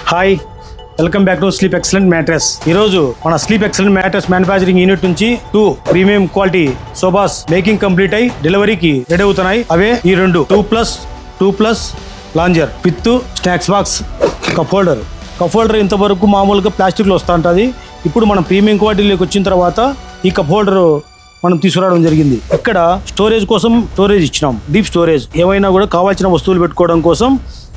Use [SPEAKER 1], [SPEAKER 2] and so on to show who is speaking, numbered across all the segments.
[SPEAKER 1] Hi, welcome back to sleep excellent mattress. ఈరోజు మన sleep excellent mattress manufacturing unit నుంచి 2 premium quality sofas making complete అయి డెలివరీకి ready అవుతున్నాయి. అవే ఈ రెండు 2+2+ lounger with snacks box cup holder. Cup holder ఇంతవరకు మామూలుగా ప్లాస్టిక్లో వస్తూ ఉంటుంది. ఇప్పుడు మనం ప్రీమియం క్వాలిటీలోకి వచ్చిన తర్వాత ఈ కప్ హోల్డర్ మనం తీసుకురావడం జరిగింది. ఇక్కడ స్టోరేజ్ కోసం స్టోరేజ్ ఇచ్చినాం, డీప్ స్టోరేజ్. ఏమైనా కూడా కావాల్సిన వస్తువులు పెట్టుకోవడం కోసం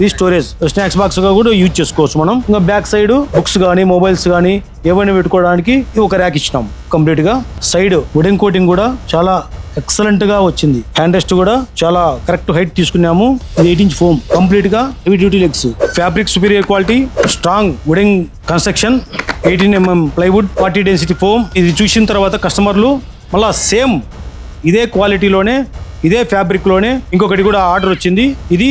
[SPEAKER 1] ఈ స్టోరేజ్ స్నాక్స్ బాక్స్ గా కూడా యూజ్ చేసుకోవచ్చు మనం. ఇంకా బ్యాక్ సైడ్ బుక్స్ కానీ మొబైల్స్ కానీ ఏమైనా పెట్టుకోవడానికి ఒక ర్యాక్ ఇచ్చినాం కంప్లీట్ గా. సైడ్ వుడెన్ కోటింగ్ కూడా చాలా ఎక్సలెంట్ గా వచ్చింది. హ్యాండ్ రెస్ట్ కూడా చాలా కరెక్ట్ హైట్ తీసుకున్నాము. 8 ఇంచ్ ఫోమ్, కంప్లీట్ గా heavy duty legs, fabric superior quality, strong wooden construction, 18 mm plywood, 40 density foam. ఇది చూసిన తర్వాత కస్టమర్లు మళ్ళా సేమ్ ఇదే క్వాలిటీలోనే ఇదే ఫ్యాబ్రిక్లోనే ఇంకొకటి కూడా ఆర్డర్ వచ్చింది. ఇది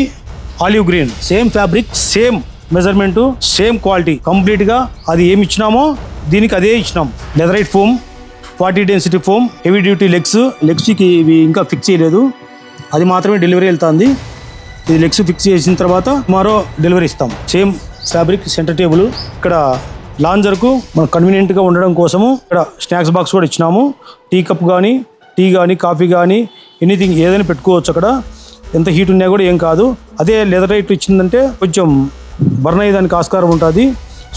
[SPEAKER 1] olive green, same fabric, same measurement, same quality. కంప్లీట్గా అది ఏమి ఇచ్చినామో దీనికి అదే ఇచ్చినాం. Leatherite foam, 40 density foam, heavy duty లెగ్స్కి ఇవి ఇంకా ఫిక్స్ చేయలేదు, అది మాత్రమే డెలివరీ వెళ్తుంది. ఇది లెగ్స్ ఫిక్స్ చేసిన తర్వాత మరో డెలివరీ ఇస్తాం. Same fabric, centre table. ఇక్కడ లాంజర్కు మనకు కన్వీనియంట్గా ఉండడం కోసము ఇక్కడ స్నాక్స్ బాక్స్ కూడా ఇచ్చినాము. టీ కప్ కానీ, టీ కానీ, కాఫీ కానీ, ఎనీథింగ్ ఏదైనా పెట్టుకోవచ్చు. అక్కడ ఎంత హీట్ ఉన్నా కూడా ఏం కాదు. అదే లెదరైట్ ఇచ్చిందంటే కొంచెం బర్న్ అయ్యేదానికి ఆస్కారం ఉంటుంది.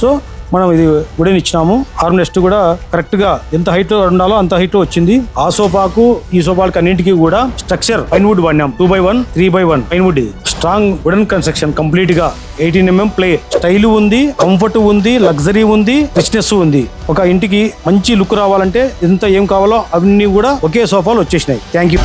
[SPEAKER 1] సో మనం ఇది వుడెన్ ఇచ్చినాము. ఆర్మ్ రెస్ట్ కూడా కరెక్ట్గా ఎంత హైట్లో ఉండాలో అంత హైట్లో వచ్చింది. ఆ సోఫాకు ఈ సోఫాలకు అన్నింటికి కూడా స్ట్రక్చర్ పైన్వుడ్ వాడినాం. 2x1, 3x1 పైన్వుడ్. ఇది స్ట్రాంగ్ వుడెన్ కన్స్ట్రక్షన్, కంప్లీట్ గా 18 mm ప్లే. స్టైల్ ఉంది, కంఫర్ట్ ఉంది, లగ్జరీ ఉంది, రిచ్నెస్ ఉంది. ఒక ఇంటికి మంచి లుక్ రావాలంటే ఎంత ఏం కావాలో అవన్నీ కూడా ఒకే సోఫాలు వచ్చేసినాయి. Thank you.